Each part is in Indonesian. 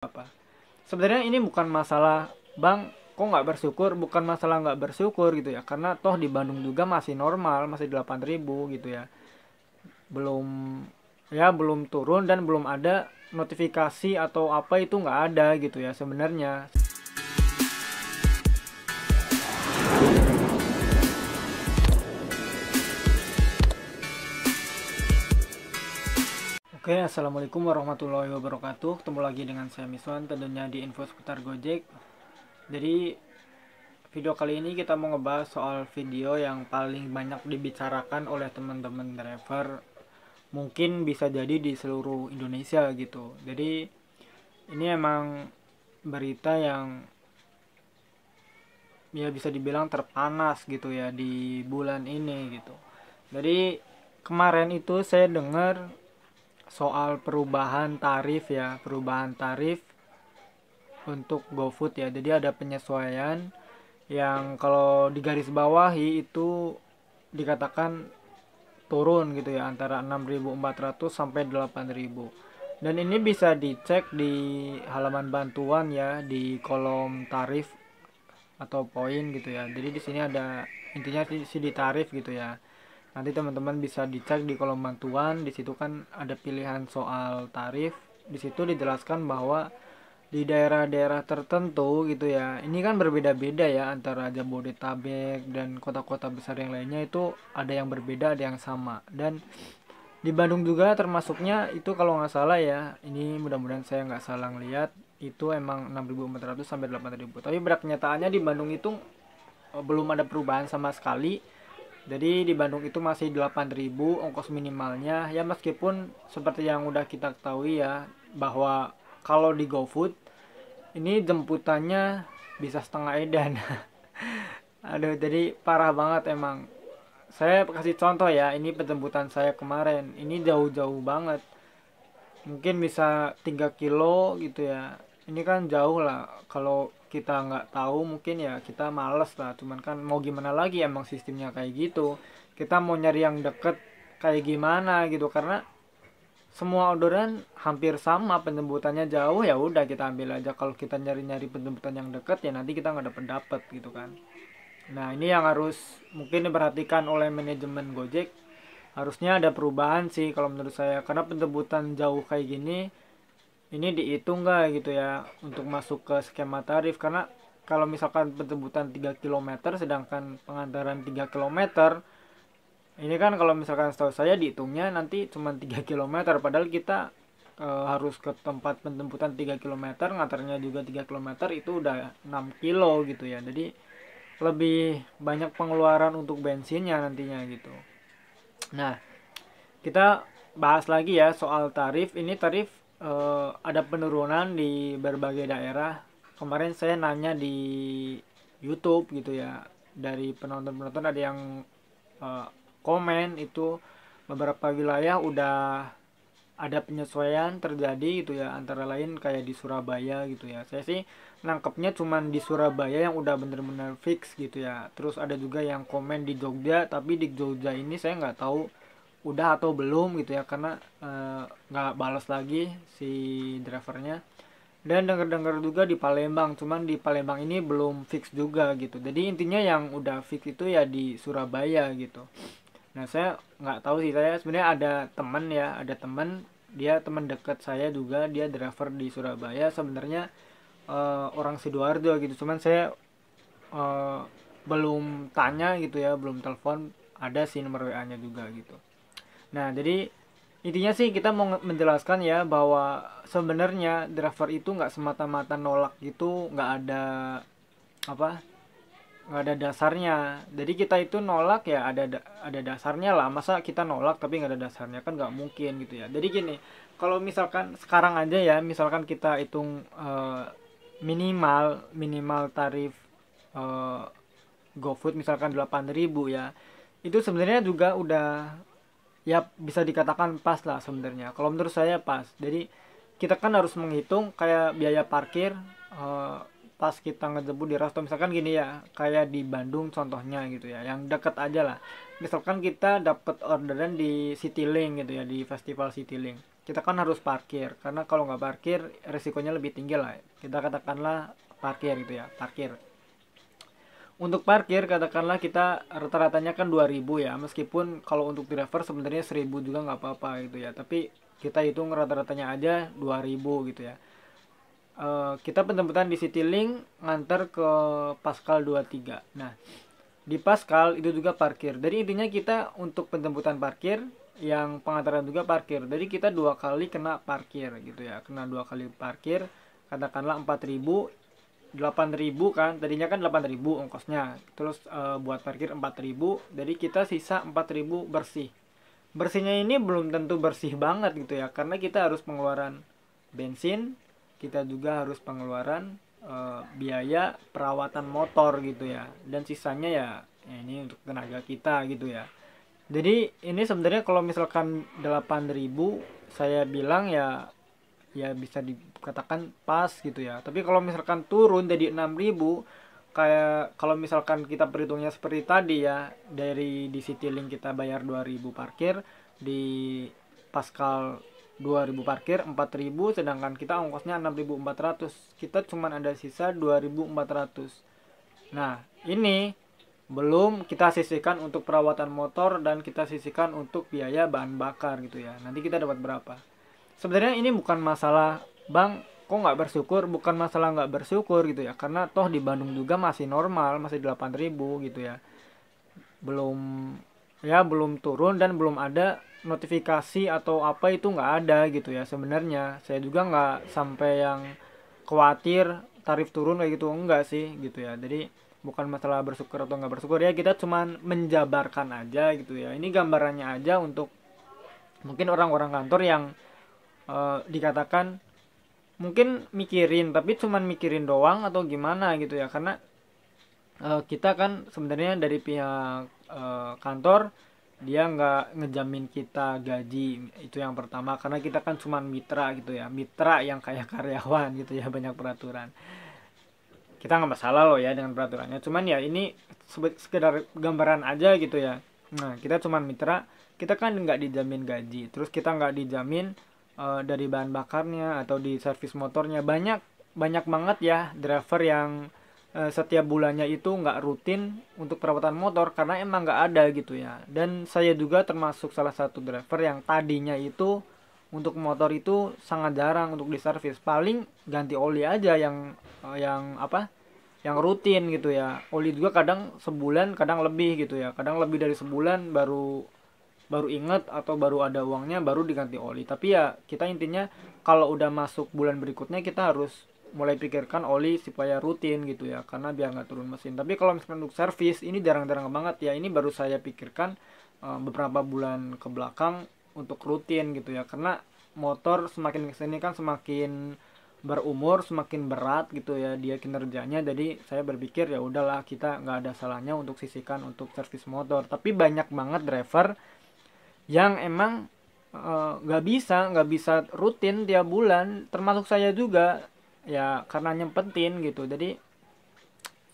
Apa? Sebenarnya ini bukan masalah, Bang, kok nggak bersyukur, bukan masalah nggak bersyukur gitu ya. Karena toh di Bandung juga masih normal, masih 8.000 gitu ya. Belum belum turun dan belum ada notifikasi atau apa itu nggak ada gitu ya sebenarnya. Oke, assalamualaikum warahmatullahi wabarakatuh. Ketemu lagi dengan saya Miswan, tentunya di info seputar Gojek. Jadi video kali ini kita mau ngebahas soal video yang paling banyak dibicarakan oleh teman-teman driver, mungkin bisa jadi di seluruh Indonesia gitu. Jadi ini emang berita yang ya bisa dibilang terpanas gitu ya di bulan ini gitu. Jadi kemarin itu saya dengar soal perubahan tarif ya, perubahan tarif untuk GoFood ya. Jadi ada penyesuaian yang kalau di garis bawahi itu dikatakan turun gitu ya, antara 6.400 sampai 8.000. Dan ini bisa dicek di halaman bantuan ya, di kolom tarif atau poin gitu ya. Jadi di sini ada intinya sih di tarif gitu ya. Nanti teman-teman bisa dicek di kolom bantuan, di situ kan ada pilihan soal tarif. Di situ dijelaskan bahwa di daerah-daerah tertentu gitu ya, ini kan berbeda-beda ya antara Jabodetabek dan kota-kota besar yang lainnya, itu ada yang berbeda ada yang sama. Dan di Bandung juga termasuknya itu kalau nggak salah ya, ini mudah-mudahan saya nggak salah ngeliat, itu emang 6.400 sampai 8.000. Tapi pada kenyataannya di Bandung itu belum ada perubahan sama sekali. Jadi di Bandung itu masih 8.000 ongkos minimalnya ya, meskipun seperti yang udah kita ketahui ya, bahwa kalau di GoFood ini jemputannya bisa setengah edan. Aduh, jadi parah banget emang. Saya kasih contoh ya, ini penjemputan saya kemarin. Ini jauh-jauh banget. Mungkin bisa 3 kilo gitu ya. Ini kan jauh lah. Kalau kita nggak tahu mungkin ya kita males lah. Cuman kan mau gimana lagi, emang sistemnya kayak gitu. Kita mau nyari yang deket kayak gimana gitu. Karena semua orderan hampir sama, penjemputannya jauh, ya udah kita ambil aja. Kalau kita nyari-nyari penjemputan yang deket ya nanti kita nggak dapet gitu kan. Nah ini yang harus mungkin diperhatikan oleh manajemen Gojek. Harusnya ada perubahan sih kalau menurut saya, karena penjemputan jauh kayak gini ini dihitung nggak gitu ya untuk masuk ke skema tarif. Karena kalau misalkan penjemputan 3 kilometer sedangkan pengantaran 3 kilometer, ini kan kalau misalkan setahu saya dihitungnya nanti cuma 3 kilometer, padahal kita harus ke tempat penjemputan 3 kilometer, ngantarnya juga 3 kilometer, itu udah 6 kilo gitu ya. Jadi lebih banyak pengeluaran untuk bensinnya nantinya gitu. Nah, kita bahas lagi ya soal tarif. Ini tarif ada penurunan di berbagai daerah. Kemarin saya nanya di YouTube gitu ya, dari penonton-penonton ada yang eh, komen itu beberapa wilayah udah ada penyesuaian terjadi gitu ya, antara lain kayak di Surabaya gitu ya. Saya sih nangkepnya cuman di Surabaya yang udah bener-bener fix gitu ya. Terus ada juga yang komen di Jogja, tapi di Jogja ini saya nggak tahu udah atau belum gitu ya, karena nggak balas lagi si drivernya. Dan dengar-dengar juga di Palembang, cuman di Palembang ini belum fix juga gitu. Jadi intinya yang udah fix itu ya di Surabaya gitu. Nah saya nggak tahu sih, saya sebenarnya ada teman ya, ada teman, dia teman dekat saya juga, dia driver di Surabaya sebenarnya, orang Sidoarjo gitu. Cuman saya eh, belum tanya gitu ya, belum telepon, ada sih nomor WA-nya juga gitu. Nah jadi intinya sih kita mau menjelaskan ya bahwa sebenarnya driver itu nggak semata-mata nolak gitu, nggak ada apa, nggak ada dasarnya. Jadi kita itu nolak ya ada dasarnya lah. Masa kita nolak tapi nggak ada dasarnya, kan nggak mungkin gitu ya. Jadi gini, kalau misalkan sekarang aja ya, misalkan kita hitung minimal minimal tarif eh, GoFood misalkan 8.000 ya, itu sebenarnya juga udah ya bisa dikatakan pas lah sebenarnya. Kalau menurut saya pas. Jadi kita kan harus menghitung kayak biaya parkir eh, pas kita ngejebur di resto, misalkan gini ya, kayak di Bandung contohnya gitu ya, yang deket aja lah. Misalkan kita dapat orderan di Citylink gitu ya, di festival Citylink. kita kan harus parkir, karena kalau nggak parkir resikonya lebih tinggi lah. Kita katakanlah parkir gitu ya, parkir. Untuk parkir katakanlah kita rata-ratanya kan 2000 ya, meskipun kalau untuk driver sebenarnya 1000 juga nggak apa-apa gitu ya, tapi kita hitung rata-ratanya aja 2000 gitu ya. Kita penjemputan di Citylink nganter ke Pascal 23. Nah, di Pascal itu juga parkir. Jadi intinya kita untuk penjemputan parkir, yang pengantaran juga parkir. Jadi kita 2 kali kena parkir gitu ya. Kena 2 kali parkir, katakanlah 4000, 8000 kan. Tadinya kan 8000 ongkosnya. Terus buat parkir 4000, jadi kita sisa 4000 bersih. Bersihnya ini belum tentu bersih banget gitu ya, karena kita harus pengeluaran bensin, kita juga harus pengeluaran biaya perawatan motor gitu ya, dan sisanya ya ini untuk tenaga kita gitu ya. Jadi ini sebenarnya kalau misalkan 8000 saya bilang ya bisa dikatakan pas gitu ya. Tapi kalau misalkan turun jadi 6000, kayak kalau misalkan kita perhitungnya seperti tadi ya, dari di Citylink kita bayar 2000 parkir, di Pascal 2000 parkir 4000, sedangkan kita ongkosnya 6400, kita cuman ada sisa 2400. Nah ini belum kita sisihkan untuk perawatan motor dan kita sisihkan untuk biaya bahan bakar gitu ya. Nanti kita dapat berapa? Sebenarnya ini bukan masalah bang kok nggak bersyukur, bukan masalah nggak bersyukur gitu ya, karena toh di Bandung juga masih normal, masih 8000 gitu ya, belum belum turun dan belum ada notifikasi atau apa, itu nggak ada gitu ya. Sebenarnya saya juga nggak sampai yang khawatir tarif turun kayak gitu, enggak sih gitu ya. Jadi bukan masalah bersyukur atau nggak bersyukur ya, kita cuman menjabarkan aja gitu ya. Ini gambarannya aja untuk mungkin orang-orang kantor yang dikatakan mungkin mikirin tapi cuman mikirin doang atau gimana gitu ya, karena kita kan sebenarnya dari pihak kantor dia nggak ngejamin kita gaji, itu yang pertama, karena kita kan cuman mitra gitu ya, mitra yang kayak karyawan gitu ya, banyak peraturan. Kita nggak masalah loh ya dengan peraturannya, cuman ya ini sekedar gambaran aja gitu ya. Nah kita cuman mitra, kita kan nggak dijamin gaji, terus kita nggak dijamin dari bahan bakarnya atau di servis motornya. Banyak banyak banget ya driver yang setiap bulannya itu nggak rutin untuk perawatan motor karena emang nggak ada gitu ya. Dan saya juga termasuk salah satu driver yang tadinya itu untuk motor itu sangat jarang untuk diservis, paling ganti oli aja yang apa, yang rutin gitu ya. Oli juga kadang sebulan kadang lebih gitu ya, kadang lebih dari sebulan baru baru inget atau baru ada uangnya baru diganti oli. Tapi ya kita intinya kalau udah masuk bulan berikutnya kita harus mulai pikirkan oli supaya rutin gitu ya, karena biar nggak turun mesin. Tapi kalau misalkan untuk servis ini jarang-jarang banget ya, ini baru saya pikirkan beberapa bulan ke belakang untuk rutin gitu ya, karena motor semakin kesini kan semakin berumur semakin berat gitu ya dia kinerjanya. Jadi saya berpikir ya udahlah, kita nggak ada salahnya untuk sisihkan untuk servis motor. Tapi banyak banget driver yang emang nggak bisa rutin tiap bulan, termasuk saya juga ya, karena nyempetin gitu. Jadi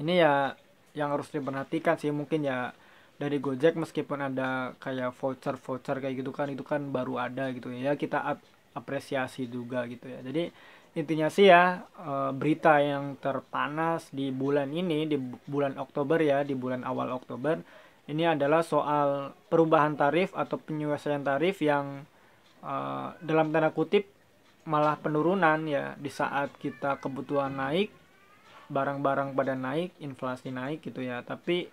ini ya yang harus diperhatikan sih, mungkin ya dari Gojek, meskipun ada kayak voucher kayak gitu kan, itu kan baru ada gitu ya, kita apresiasi juga gitu ya. Jadi intinya sih ya, berita yang terpanas di bulan ini, di bulan Oktober ya, di bulan awal Oktober ini adalah soal perubahan tarif atau penyelesaian tarif yang dalam tanda kutip malah penurunan ya, di saat kita kebutuhan naik, barang-barang pada naik, inflasi naik gitu ya, tapi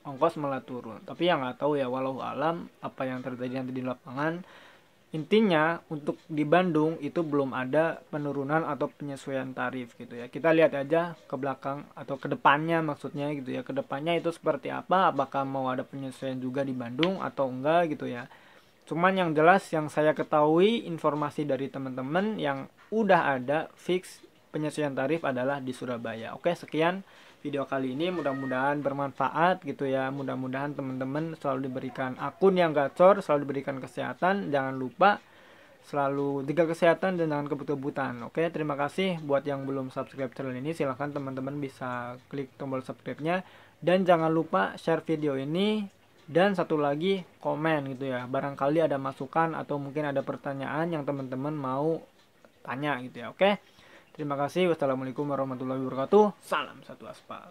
ongkos malah turun. Tapi ya nggak tahu ya, walau alam apa yang terjadi nanti di lapangan. Intinya untuk di Bandung itu belum ada penurunan atau penyesuaian tarif gitu ya. Kita lihat aja ke belakang atau ke depannya maksudnya gitu ya. Ke depannya itu seperti apa? Apakah mau ada penyesuaian juga di Bandung atau enggak gitu ya. Cuman yang jelas yang saya ketahui informasi dari teman-teman yang udah ada fix penyesuaian tarif adalah di Surabaya. Oke, sekian video kali ini, mudah-mudahan bermanfaat gitu ya. Mudah-mudahan teman-teman selalu diberikan akun yang gacor, selalu diberikan kesehatan, jangan lupa selalu jaga kesehatan dan jangan kebut-kebutan. Oke, terima kasih buat yang belum subscribe channel ini, silahkan teman-teman bisa klik tombol subscribe-nya, dan jangan lupa share video ini Dan satu lagi komen gitu ya. Barangkali ada masukan atau mungkin ada pertanyaan yang teman-teman mau tanya gitu ya. Oke. Terima kasih. Wassalamualaikum warahmatullahi wabarakatuh. Salam satu aspal.